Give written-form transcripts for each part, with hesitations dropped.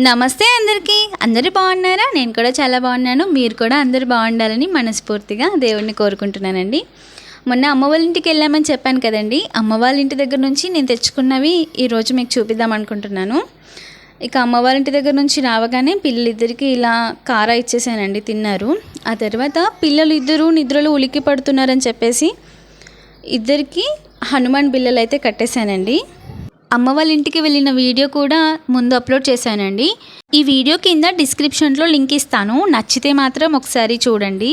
నమస్తే అందరికీ. అందరూ బాగున్నారా? నేను కూడా చాలా బాగున్నాను. మీరు కూడా అందరూ బాగుండాలని మనస్ఫూర్తిగా దేవుడిని కోరుకుంటున్నానండి. మొన్న అమ్మ వాళ్ళ ఇంటికి వెళ్ళామని చెప్పాను కదండి. అమ్మ వాళ్ళ ఇంటి దగ్గర నుంచి నేను తెచ్చుకున్నవి ఈరోజు మీకు చూపిద్దాం అనుకుంటున్నాను. ఇక అమ్మ వాళ్ళ ఇంటి దగ్గర నుంచి రావగానే పిల్లలిద్దరికి ఇలా కారా ఇచ్చేసానండి, తిన్నారు. ఆ తర్వాత పిల్లలు ఇద్దరు నిద్రలో ఉలిక్కి పడుతున్నారని చెప్పేసి ఇద్దరికి హనుమాన్ బిల్లలు అయితే కట్టేశానండి. అమ్మ వాళ్ళ ఇంటికి వెళ్ళిన వీడియో కూడా ముందు అప్లోడ్ చేశానండి. ఈ వీడియో కింద డిస్క్రిప్షన్లో లింక్ ఇస్తాను, నచ్చితే మాత్రం ఒకసారి చూడండి.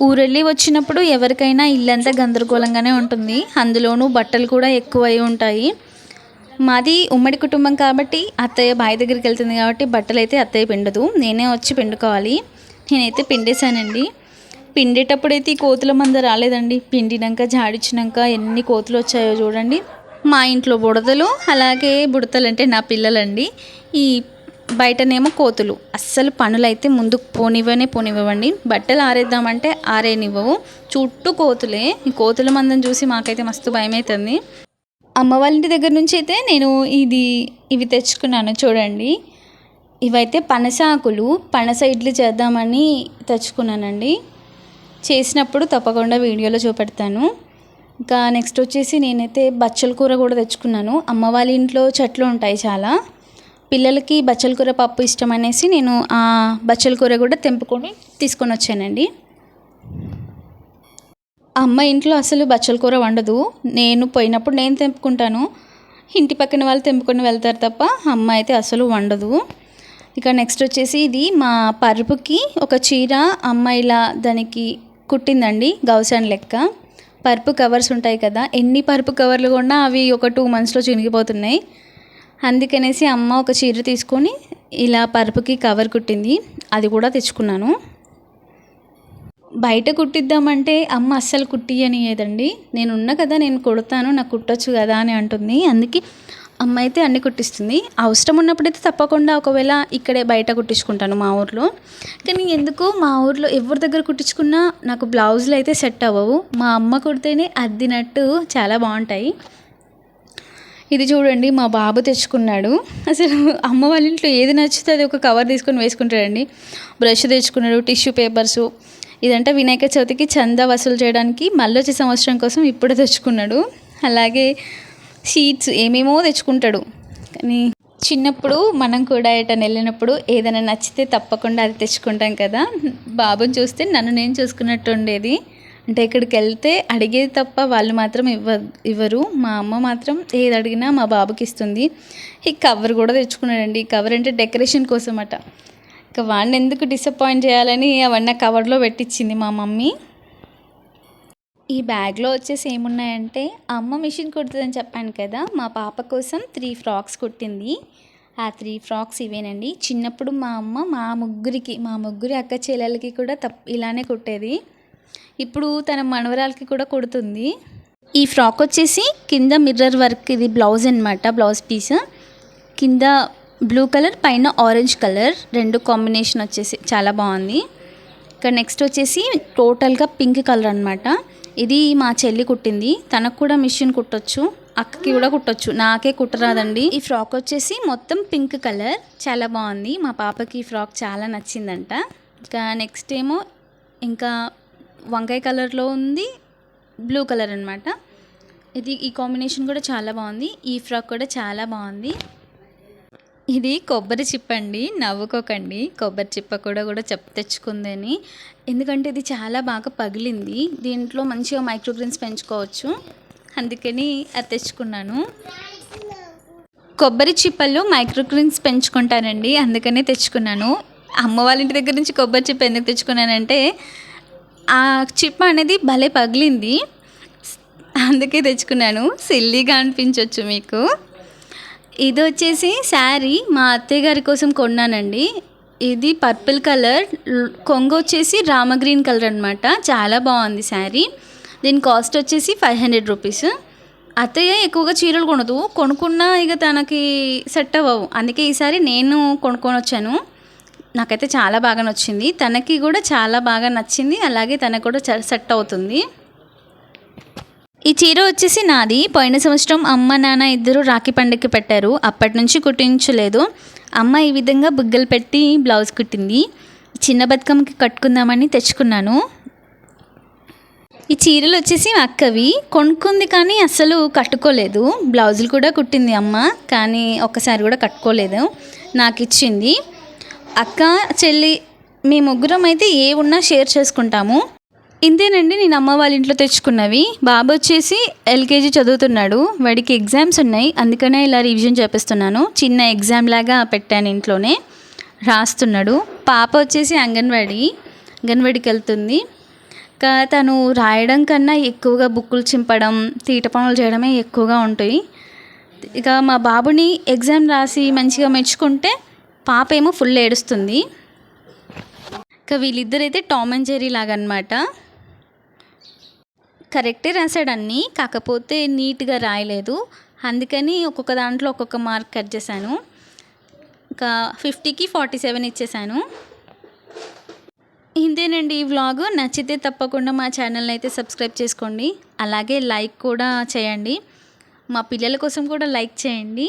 ఊరెళ్ళి వచ్చినప్పుడు ఎవరికైనా ఇల్లంతా గందరగోళంగానే ఉంటుంది, అందులోనూ బట్టలు కూడా ఎక్కువై ఉంటాయి. మాది ఉమ్మడి కుటుంబం కాబట్టి అత్తయ్య బావి దగ్గరికి వెళ్తుంది కాబట్టి బట్టలు అయితే అత్తయ్య పిండదు, నేనే వచ్చి పిండుకోవాలి. నేనైతే పిండేశానండి. పిండేటప్పుడైతే ఈ కోతుల మంద రాలేదండి. పిండినాక జాడిచ్చినాక ఎన్ని కోతులు వచ్చాయో చూడండి. మా ఇంట్లో బుడతలు, అలాగే బుడతలు అంటే నా పిల్లలండి. ఈ బయటనేమో కోతులు. అస్సలు పనులైతే ముందుకు పోనివ్వండి. బట్టలు ఆరేద్దామంటే ఆరేనివ్వవు, చుట్టూ కోతులే. ఈ కోతుల మందని చూసి మాకైతే మస్తు భయం అవుతుంది. అమ్మ వాళ్ళ ఇంటి దగ్గర నుంచి అయితే నేను ఇవి తెచ్చుకున్నాను చూడండి. ఇవైతే పనస ఆకులు, పనస ఇడ్లీ చేద్దామని తెచ్చుకున్నానండి. చేసినప్పుడు తప్పకుండా వీడియోలో చూపెడతాను. ఇంకా నెక్స్ట్ వచ్చేసి నేనైతే బచ్చల కూర కూడా తెచ్చుకున్నాను. అమ్మ వాళ్ళ ఇంట్లో చెట్లు ఉంటాయి చాలా. పిల్లలకి బచ్చల కూర పప్పు ఇష్టం అనేసి నేను ఆ బచ్చల కూర కూడా తెంపుకొని తీసుకొని వచ్చానండి. అమ్మ ఇంట్లో అసలు బచ్చల కూర వండదు. నేను పోయినప్పుడు నేను తెంపుకుంటాను, ఇంటి పక్కన వాళ్ళు తెంపుకొని వెళ్తారు తప్ప అమ్మ అయితే అసలు వండదు. ఇక నెక్స్ట్ వచ్చేసి ఇది మా పరుపుకి ఒక చీర అమ్మ ఇలా దానికి కుట్టిందండి, గౌసాన్ లెక్క. పరుపు కవర్స్ ఉంటాయి కదా, ఎన్ని పరుపు కవర్లు కొన్నా అవి ఒక 2 monthsలో చినిగిపోతున్నాయి. అందుకనేసి అమ్మ ఒక చీర తీసుకొని ఇలా పరుపుకి కవర్ కుట్టింది, అది కూడా తెచ్చుకున్నాను. బయట కుట్టిద్దామంటే అమ్మ అస్సలు కుట్టియనియదండి. నేనున్నా కదా, నేను కుడతాను, నాకు కుట్టొచ్చు కదా అని అంటుంది. అందుకే అమ్మ అయితే అన్నీ కుట్టిస్తుంది. అవసరం ఉన్నప్పుడైతే తప్పకుండా ఒకవేళ ఇక్కడే బయట కుట్టించుకుంటాను మా ఊర్లో. కానీ ఎందుకు మా ఊర్లో ఎవరి దగ్గర కుట్టించుకున్నా నాకు బ్లౌజులు అయితే సెట్ అవ్వవు. మా అమ్మ కుడితేనే అద్దినట్టు చాలా బాగుంటాయి. ఇది చూడండి, మా బాబు తెచ్చుకున్నాడు. అసలు అమ్మ వాళ్ళ ఇంట్లో ఏది నచ్చితే అది ఒక కవర్ తీసుకొని వేసుకుంటాడండి. బ్రష్ తెచ్చుకున్నాడు, టిష్యూ పేపర్సు. ఇదంటే వినాయక చవితికి చందా వసూలు చేయడానికి మళ్ళీ వచ్చే సంవత్సరం కోసం ఇప్పుడే తెచ్చుకున్నాడు. అలాగే షీట్స్ ఏమేమో తెచ్చుకుంటాడు. కానీ చిన్నప్పుడు మనం కూడా ఎటైనా వెళ్ళినప్పుడు ఏదైనా నచ్చితే తప్పకుండా అది తెచ్చుకుంటాం కదా. బాబుని చూస్తే నన్ను నేను చూసుకున్నట్టు ఉండేది. అంటే ఇక్కడికి వెళ్తే అడిగేది తప్ప వాళ్ళు మాత్రం ఇవ్వరు. మా అమ్మ మాత్రం ఏది అడిగినా మా బాబుకి ఇస్తుంది. ఈ కవర్ కూడా తెచ్చుకున్నాడండి. ఈ కవర్ అంటే డెకరేషన్ కోసం అట. ఇక వాడిని ఎందుకు డిసప్పాయింట్ చేయాలని అవన్నీ కవర్లో పెట్టించింది మా మమ్మీ. ఈ బ్యాగ్లో వచ్చేసి ఏమున్నాయంటే అమ్మ మిషన్ కుడుతుందని చెప్పాను కదా, మా పాప కోసం 3 ఫ్రాక్స్ కుట్టింది. ఆ 3 ఫ్రాక్స్ ఇవేనండి. చిన్నప్పుడు మా అమ్మ మా ముగ్గురి అక్క చెల్లెలకి కూడా ఇలానే కుట్టేది. ఇప్పుడు తన మనవరాలకి కూడా కుడుతుంది. ఈ ఫ్రాక్ వచ్చేసి కింద మిర్రర్ వర్క్, ఇది బ్లౌజ్ అనమాట, బ్లౌజ్ పీస్. కింద బ్లూ కలర్, పైన ఆరెంజ్ కలర్, 2 కాంబినేషన్ వచ్చేసి చాలా బాగుంది. ఇక నెక్స్ట్ వచ్చేసి టోటల్గా పింక్ కలర్ అనమాట. ఇది మా చెల్లి కుట్టింది. తనకు కూడా మిషన్ కుట్టొచ్చు, అక్కకి కూడా కుట్టొచ్చు, నాకే కుట్టరాదండి. ఈ ఫ్రాక్ వచ్చేసి మొత్తం పింక్ కలర్, చాలా బాగుంది. మా పాపకి ఈ ఫ్రాక్ చాలా నచ్చిందంట. ఇంకా నెక్స్ట్ ఏమో ఇంకా వంకాయ కలర్లో ఉంది, బ్లూ కలర్ అనమాట. ఈ కాంబినేషన్ కూడా చాలా బాగుంది. ఈ ఫ్రాక్ కూడా చాలా బాగుంది. ఇది కొబ్బరి చిప్ప అండి, నవ్వుకోకండి. కొబ్బరి చిప్ప కూడా తెచ్చుకుందని, ఎందుకంటే ఇది చాలా బాగా పగిలింది. దీంట్లో మంచిగా మైక్రోగ్రీన్స్ పెంచుకోవచ్చు, అందుకని అది తెచ్చుకున్నాను. కొబ్బరి చిప్పల్లో మైక్రోగ్రీన్స్ పెంచుకుంటానండి, అందుకనే తెచ్చుకున్నాను. అమ్మ వాళ్ళ ఇంటి దగ్గర నుంచి కొబ్బరి చిప్ప ఎందుకు తెచ్చుకున్నానంటే ఆ చిప్ప అనేది భలే పగిలింది, అందుకే తెచ్చుకున్నాను. సిల్లీగా అనిపించవచ్చు మీకు. ఇది వచ్చేసి శారీ మా అత్తయ్య గారి కోసం కొన్నానండి. ఇది పర్పుల్ కలర్, కొంగు వచ్చేసి రామ గ్రీన్ కలర్ అనమాట. చాలా బాగుంది శారీ. దీని కాస్ట్ వచ్చేసి 500 రూపీస్. అత్తయ్య ఎక్కువగా చీరలు కొనుక్కున్నా ఇక తనకి సెట్ అవ్వవు, అందుకే ఈసారి నేను కొనుక్కొని వచ్చాను. నాకైతే చాలా బాగా నచ్చింది, తనకి కూడా చాలా బాగా నచ్చింది, అలాగే తనకు కూడా సెట్ అవుతుంది. ఈ చీర వచ్చేసి నాది. పోయిన సంవత్సరం అమ్మ నాన్న ఇద్దరు రాఖీ పండుగకి పెట్టారు, అప్పటి నుంచి కుట్టించలేదు. అమ్మ ఈ విధంగా బుగ్గలు పెట్టి బ్లౌజ్ కుట్టింది. చిన్న బతుకమ్మకి కట్టుకుందామని తెచ్చుకున్నాను. ఈ చీరలు వచ్చేసి అక్కవి, కొనుక్కుంది కానీ అస్సలు కట్టుకోలేదు. బ్లౌజులు కూడా కుట్టింది అమ్మ, కానీ ఒక్కసారి కూడా కట్టుకోలేదు. నాకు ఇచ్చింది. అక్క చెల్లి మీ ముగ్గురం అయితే ఏ ఉన్నా షేర్ చేసుకుంటాము. ఇంతేనండి నేను అమ్మ వాళ్ళ ఇంట్లో తెచ్చుకున్నవి. బాబు వచ్చేసి ఎల్కేజీ చదువుతున్నాడు, వాడికి ఎగ్జామ్స్ ఉన్నాయి, అందుకనే ఇలా రివిజన్ చేపిస్తున్నాను. చిన్న ఎగ్జామ్ లాగా పెట్టాను, ఇంట్లోనే రాస్తున్నాడు. పాప వచ్చేసి అంగన్వాడికి వెళ్తుంది. తను రాయడం కన్నా ఎక్కువగా బుక్కులు చింపడం, తీట పనులు చేయడమే ఎక్కువగా ఉంటాయి. ఇక మా బాబుని ఎగ్జామ్ రాసి మంచిగా మెచ్చుకుంటే పాప ఏమో ఫుల్ ఏడుస్తుంది. ఇక వీళ్ళిద్దరైతే టామ్ అండ్ జెర్రీ లాగా అనమాట. కరెక్టే రాశాడు అన్నీ, కాకపోతే నీట్గా రాయలేదు. అందుకని ఒక్కొక్క దాంట్లో ఒక్కొక్క మార్క్ కట్ చేశాను. ఇంకా 50కి 47 ఇచ్చేసాను. ఇంతేనండి ఈ వ్లాగ్. నచ్చితే తప్పకుండా మా ఛానల్ని అయితే సబ్స్క్రైబ్ చేసుకోండి, అలాగే లైక్ కూడా చేయండి. మా పిల్లల కోసం కూడా లైక్ చేయండి.